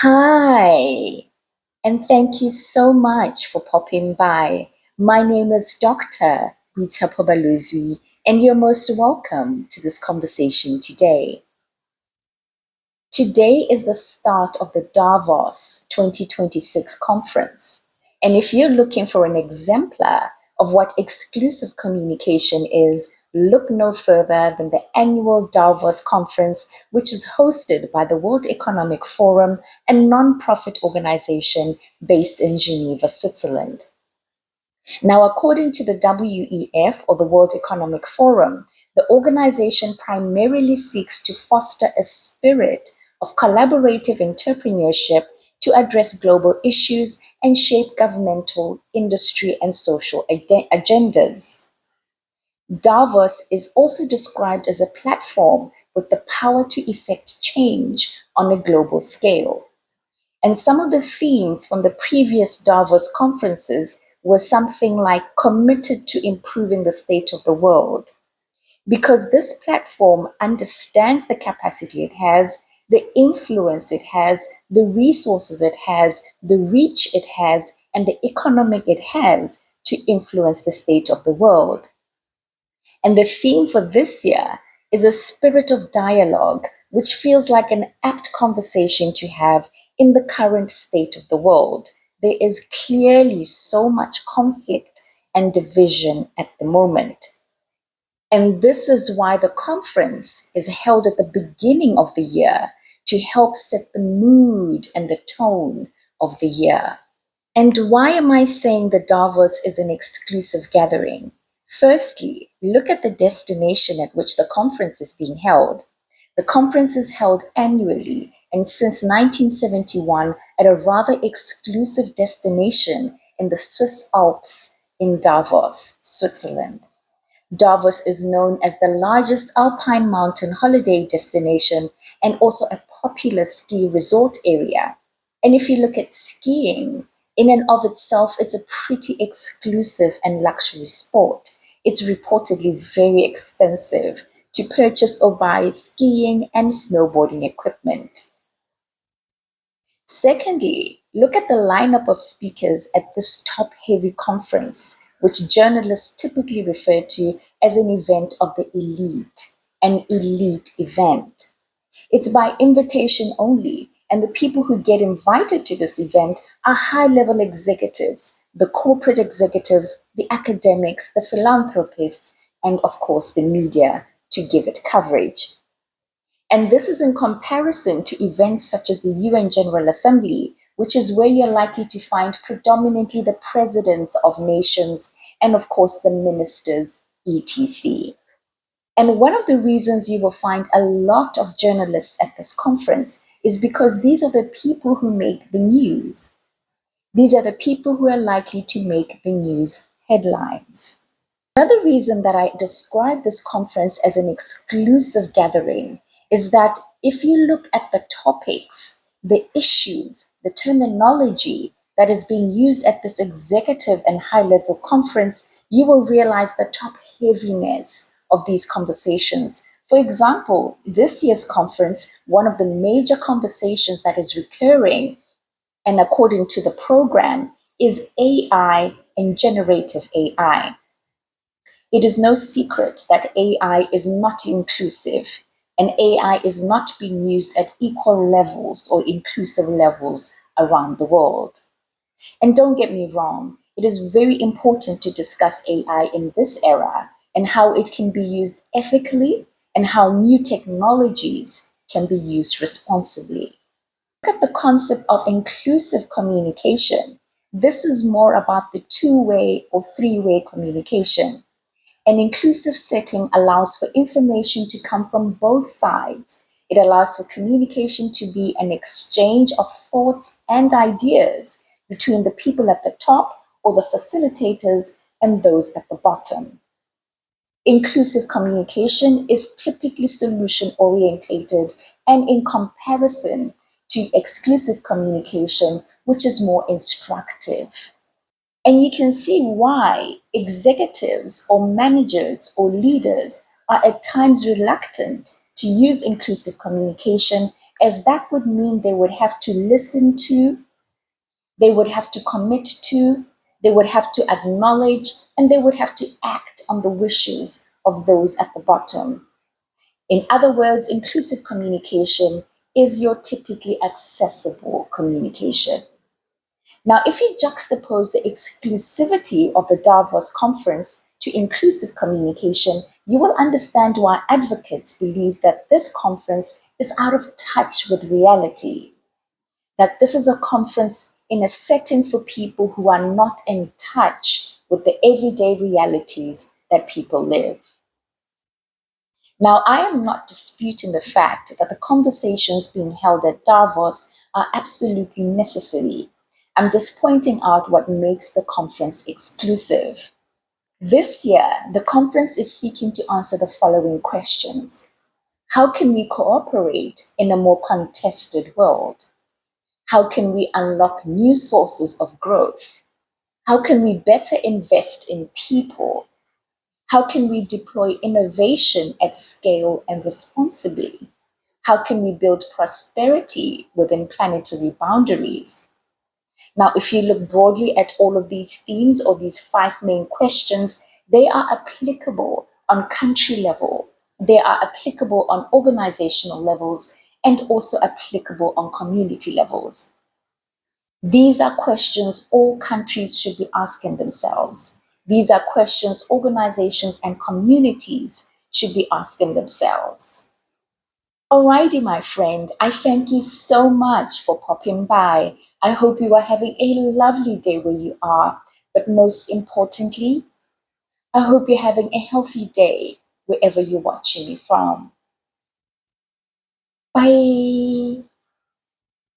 Hi, and thank you so much for popping by. My name is Dr. Rita Pobaluzwi, and you're most welcome to this conversation today. Today is the start of the Davos 2026 conference. And if you're looking for an exemplar of what exclusive communication is, look no further than the annual Davos conference, which is hosted by the World Economic Forum, a non-profit organization based in Geneva, Switzerland. Now, according to the WEF, or the World Economic Forum, the organization primarily seeks to foster a spirit of collaborative entrepreneurship to address global issues and shape governmental, industry, and social agendas. Davos is also described as a platform with the power to effect change on a global scale. And some of the themes from the previous Davos conferences were something like committed to improving the state of the world. Because this platform understands the capacity it has, the influence it has, the resources it has, the reach it has, and the economic it has to influence the state of the world. And the theme for this year is a spirit of dialogue, which feels like an apt conversation to have in the current state of the world. There is clearly so much conflict and division at the moment. And this is why the conference is held at the beginning of the year to help set the mood and the tone of the year. And why am I saying that Davos is an exclusive gathering? Firstly, look at the destination at which the conference is being held. The conference is held annually and since 1971 at a rather exclusive destination in the Swiss Alps in Davos, Switzerland. Davos is known as the largest alpine mountain holiday destination and also a popular ski resort area. And if you look at skiing, in and of itself, it's a pretty exclusive and luxury sport. It's reportedly very expensive to purchase or buy skiing and snowboarding equipment. Secondly, look at the lineup of speakers at this top-heavy conference, which journalists typically refer to as an event of the elite, an elite event. It's by invitation only, and the people who get invited to this event are high-level executives, the corporate executives, the academics, the philanthropists, and of course the media to give it coverage. And this is in comparison to events such as the UN General Assembly, which is where you're likely to find predominantly the presidents of nations and, of course, the ministers, etc. And one of the reasons you will find a lot of journalists at this conference is because these are the people who make the news. These are the people who are likely to make the news headlines. Another reason that I describe this conference as an exclusive gathering is that if you look at the topics, the issues, the terminology that is being used at this executive and high-level conference, you will realize the top heaviness of these conversations. For example, this year's conference, one of the major conversations that is recurring, and according to the program, is AI and generative AI. It is no secret that AI is not inclusive, and AI is not being used at equal levels or inclusive levels around the world. And don't get me wrong, it is very important to discuss AI in this era and how it can be used ethically and how new technologies can be used responsibly. Look at the concept of inclusive communication. This is more about the two-way or three-way communication. An inclusive setting allows for information to come from both sides. It allows for communication to be an exchange of thoughts and ideas between the people at the top or the facilitators and those at the bottom. Inclusive communication is typically solution orientated and in comparison to exclusive communication, which is more instructive. And you can see why executives or managers or leaders are at times reluctant to use inclusive communication as that would mean they would have to listen to, they would have to commit to, they would have to acknowledge, and they would have to act on the wishes of those at the bottom. In other words, inclusive communication is your typically accessible communication. Now, if you juxtapose the exclusivity of the Davos conference to inclusive communication, you will understand why advocates believe that this conference is out of touch with reality, that this is a conference in a setting for people who are not in touch with the everyday realities that people live. Now, I am not disputing the fact that the conversations being held at Davos are absolutely necessary. I'm just pointing out what makes the conference exclusive. This year, the conference is seeking to answer the following questions. How can we cooperate in a more contested world? How can we unlock new sources of growth? How can we better invest in people? How can we deploy innovation at scale and responsibly? How can we build prosperity within planetary boundaries? Now, if you look broadly at all of these themes or these five main questions, they are applicable on country level, they are applicable on organizational levels, and also applicable on community levels. These are questions all countries should be asking themselves. These are questions organizations and communities should be asking themselves. Alrighty, my friend, I thank you so much for popping by. I hope you are having a lovely day where you are. But most importantly, I hope you're having a healthy day wherever you're watching me from. Bye.